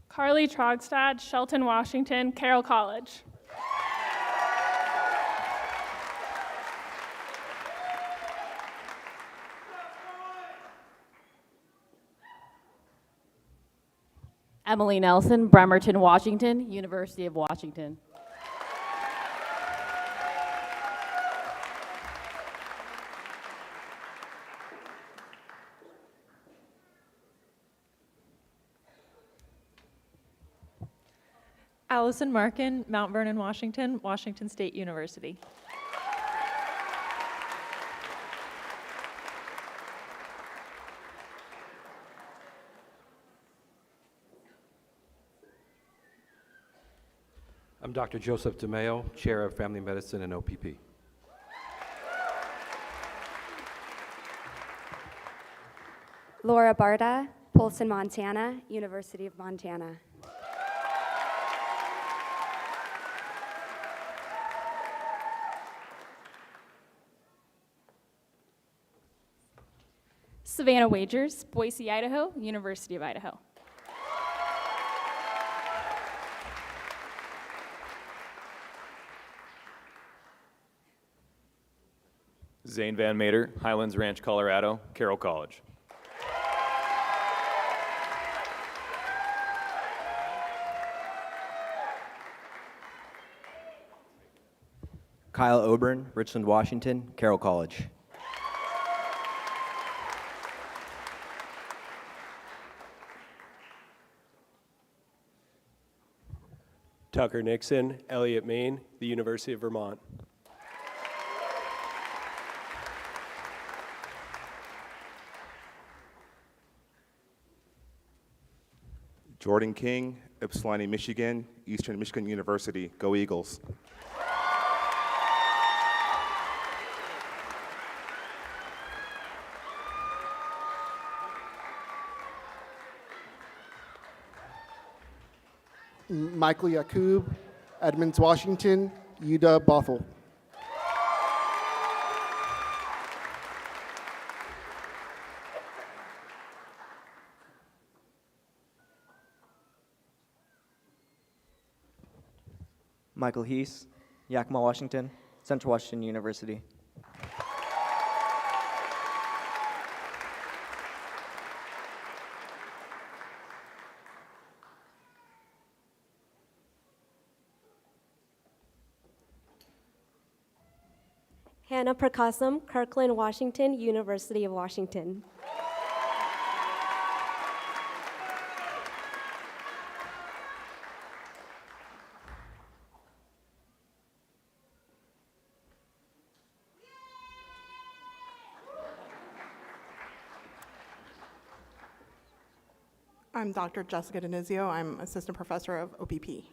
Carly Trogstad, Shelton, Washington, Carroll College. Emily Nelson, Bremerton, Washington, University of Washington. Allison Markin, Mount Vernon, Washington, Washington State University. I'm Dr. Joseph DeMeo, Chair of Family Medicine and OPP. Laura Barta, Polson, Montana, University of Montana. Savannah Wagers, Boise, Idaho, University of Idaho. Zane Van Mater, Highlands Ranch, Colorado, Carroll College. Kyle Oburn, Richland, Washington, Carroll College. Tucker Nixon, Elliott, Maine, the University of Vermont. Jordan King, Ypsilanti, Michigan, Eastern Michigan University. Go Eagles. Michael Yakub, Edmonds, Washington, UW Bothell. Michael Heese, Yakima, Washington, Central Washington University. Hannah Prakasam, Kirkland, Washington, University of Washington. I'm Dr. Jessica Denizio. I'm Assistant Professor of OPP.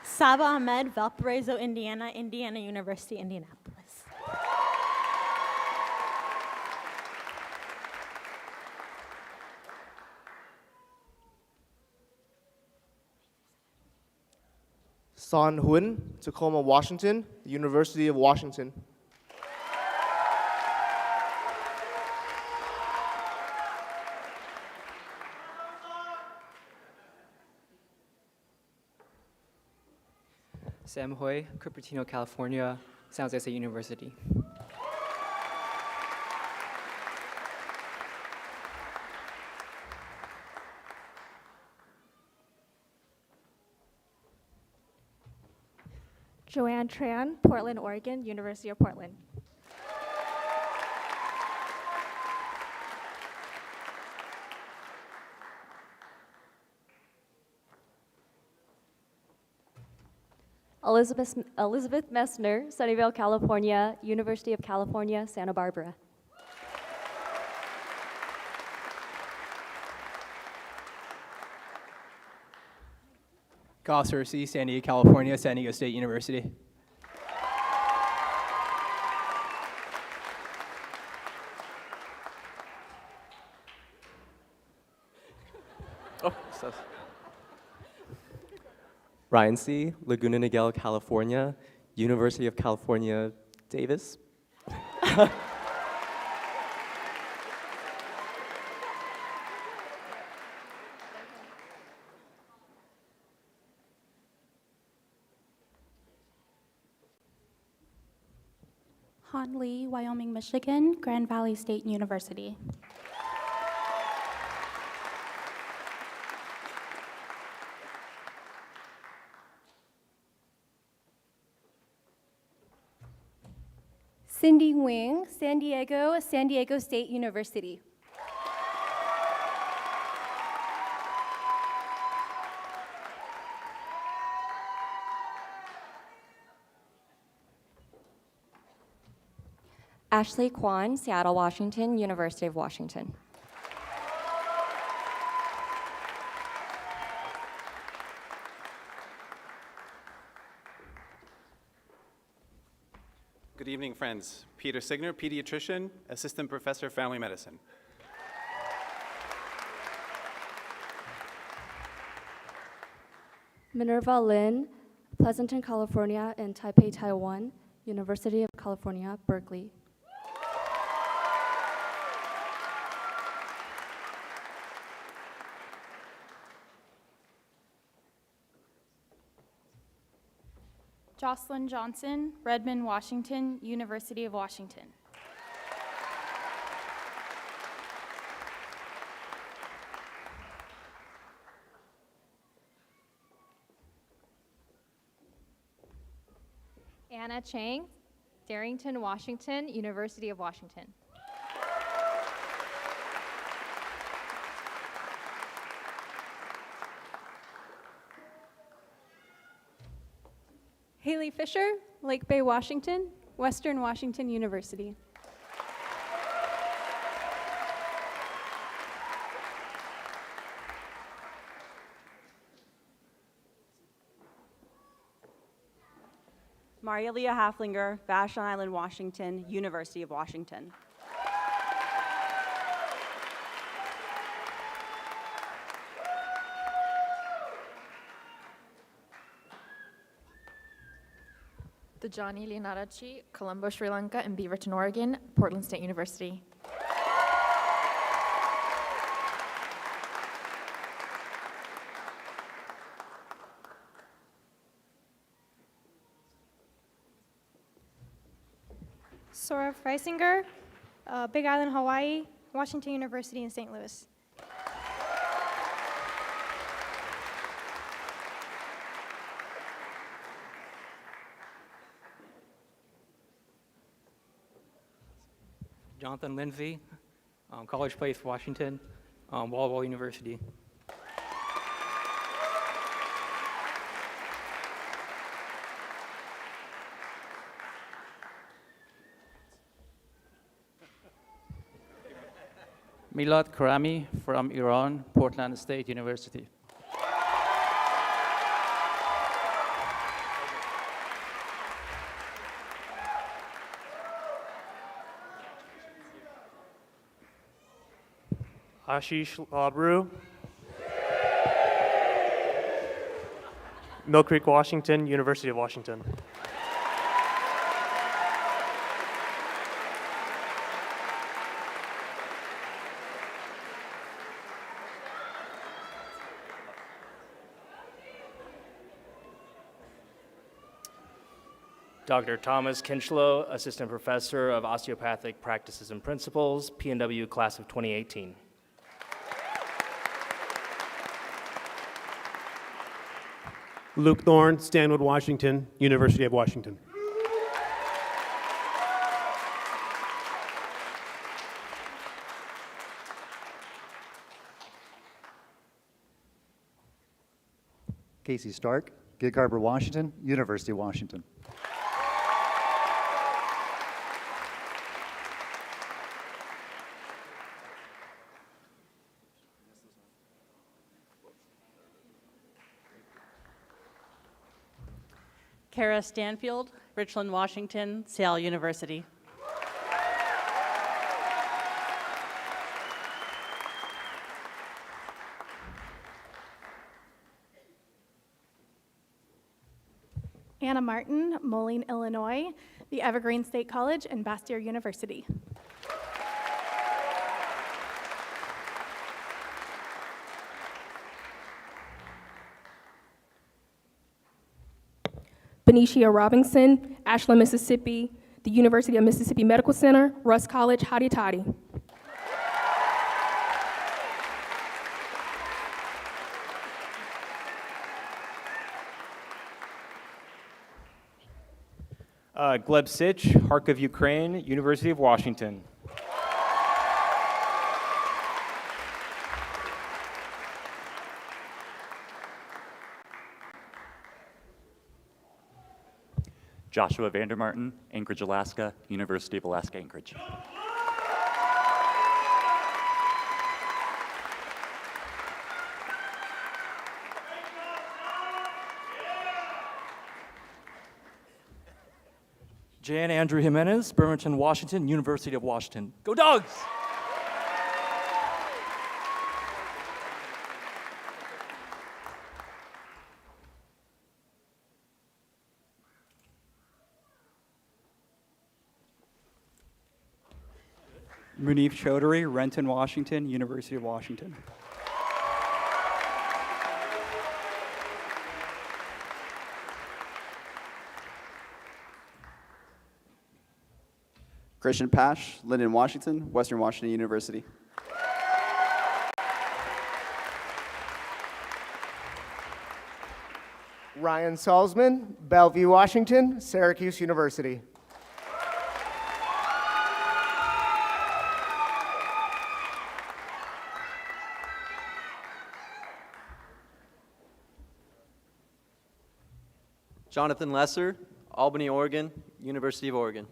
Saba Ahmed, Valparaiso, Indiana, Indiana University, Indianapolis. Son Huynh, Tacoma, Washington, University of Washington. Sam Hui, Cupertino, California, San Jose State University. Joanne Tran, Portland, Oregon, University of Portland. Elizabeth Messner, Sunnyvale, California, University of California, Santa Barbara. Goss Hersey, San Diego, California, San Diego State University. Ryan C., Laguna Niguel, California, University of California, Davis. Han Lee, Wyoming, Michigan, Grand Valley State University. Cindy Wing, San Diego State University. Ashley Kwan, Seattle, Washington, University of Washington. Good evening, friends. Peter Signer, pediatrician, assistant professor of family medicine. Minerva Lin, Pleasanton, California, and Taipei, Taiwan, University of California, Berkeley. Jocelyn Johnson, Redmond, Washington, University of Washington. Anna Chang, Darrington, Washington, University of Washington. Haley Fisher, Lake Bay, Washington, Western Washington University. Maria Leah Haflinger, Vashon Island, Washington, University of Washington. Dajani Leonardachi, Colombo, Sri Lanka, and Beaverton, Oregon, Portland State University. Sora Freisinger, Big Island, Hawaii, Washington University in St. Louis. Jonathan Lindsay, College Place, Washington, Walla Walla University. Milad Karami from Iran, Portland State University. Ashish Labru, Mill Creek, Washington, University of Washington. Dr. Thomas Kinchlow, Assistant Professor of Osteopathic Practices and Principles, PNW Class of 2018. Luke Thorne, Stanwood, Washington, University of Washington. Casey Stark, Gig Harbor, Washington, University of Washington. Kara Stanfield, Richland, Washington, Sale University. Anna Martin, Moline, Illinois, the Evergreen State College and Bastyr University. Benicia Robinson, Ashland, Mississippi, the University of Mississippi Medical Center, Russ College, Hotty Toddy. Gleb Sich, Kharkiv, Ukraine, University of Washington. Joshua Vandermartin, Anchorage, Alaska, University of Alaska, Anchorage. Jan Andrew Jimenez, Bremerton, Washington, University of Washington. Go Dogs! Munif Chaudhary, Renton, Washington, University of Washington. Christian Pash, Linden, Washington, Western Washington University. Ryan Salzman, Bellevue, Washington, Syracuse University. Jonathan Lesser, Albany, Oregon, University of Oregon.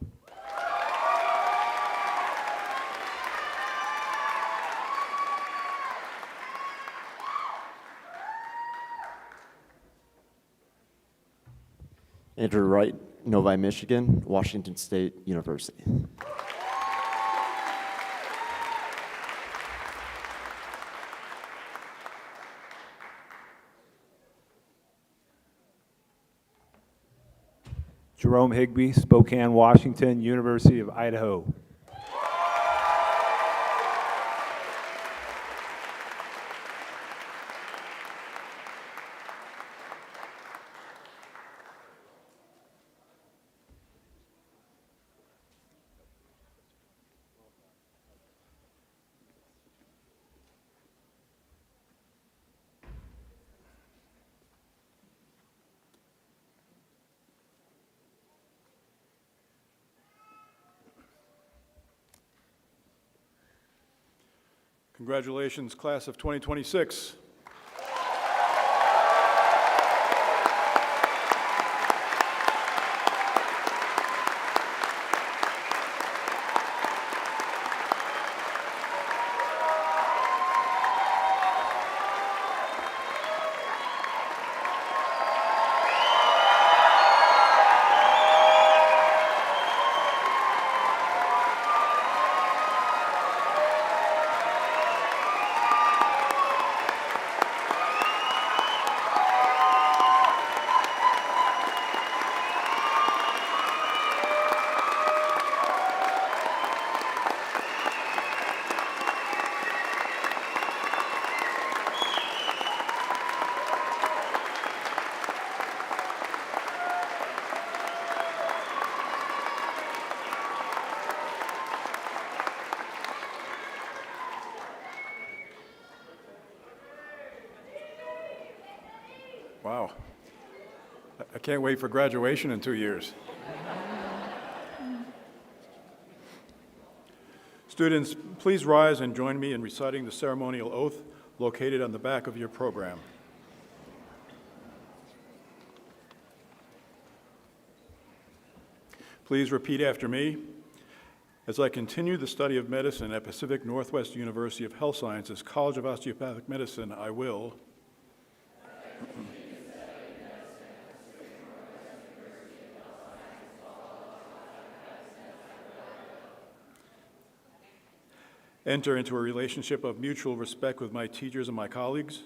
Andrew Wright, Novi, Michigan, Washington State University. Jerome Higbee, Spokane, Washington, University of Idaho. Congratulations, class of 2026. Wow. I can't wait for graduation in 2 years. Students, please rise and join me in reciting the ceremonial oath located on the back of your program. Please repeat after me. As I continue the study of medicine at Pacific Northwest University of Health Sciences College of Osteopathic Medicine, I will enter into a relationship of mutual respect with my teachers and my colleagues.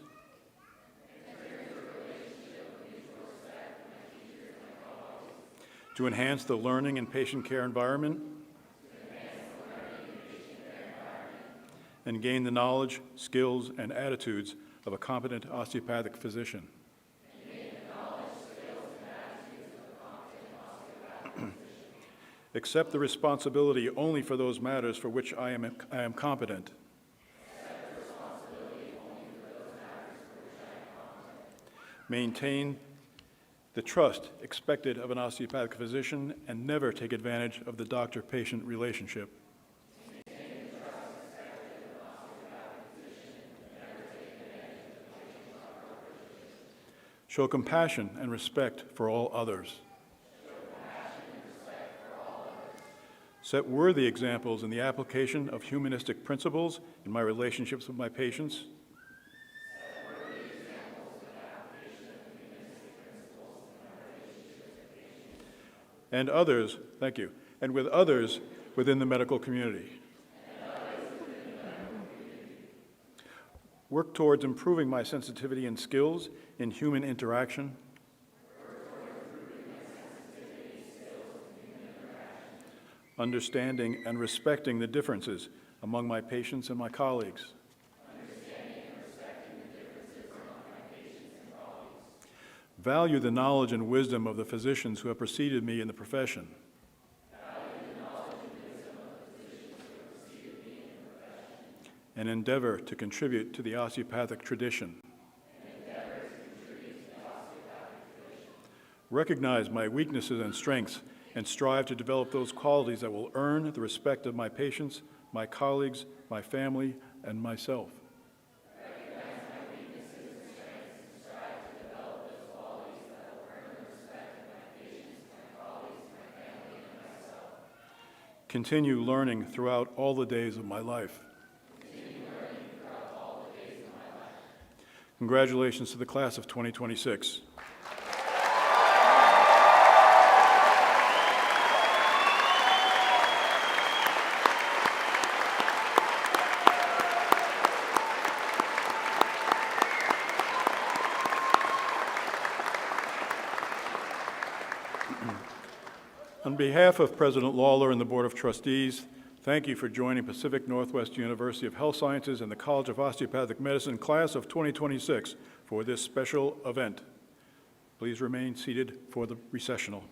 To enhance the learning and patient care environment. And gain the knowledge, skills, and attitudes of a competent osteopathic physician. Accept the responsibility only for those matters for which I am competent. Maintain the trust expected of an osteopathic physician, and never take advantage of the doctor-patient relationship. Show compassion and respect for all others. Set worthy examples in the application of humanistic principles in my relationships with my patients. And others, thank you, and with others within the medical community. Work towards improving my sensitivity and skills in human interaction. Understanding and respecting the differences among my patients and my colleagues. Value the knowledge and wisdom of the physicians who have preceded me in the profession. And endeavor to contribute to the osteopathic tradition. Recognize my weaknesses and strengths and strive to develop those qualities that will earn the respect of my patients, my colleagues, my family, and myself. Continue learning throughout all the days of my life. Congratulations to the class of 2026. On behalf of President Lawler and the Board of Trustees, thank you for joining Pacific Northwest University of Health Sciences and the College of Osteopathic Medicine class of 2026 for this special event. Please remain seated for the recessional.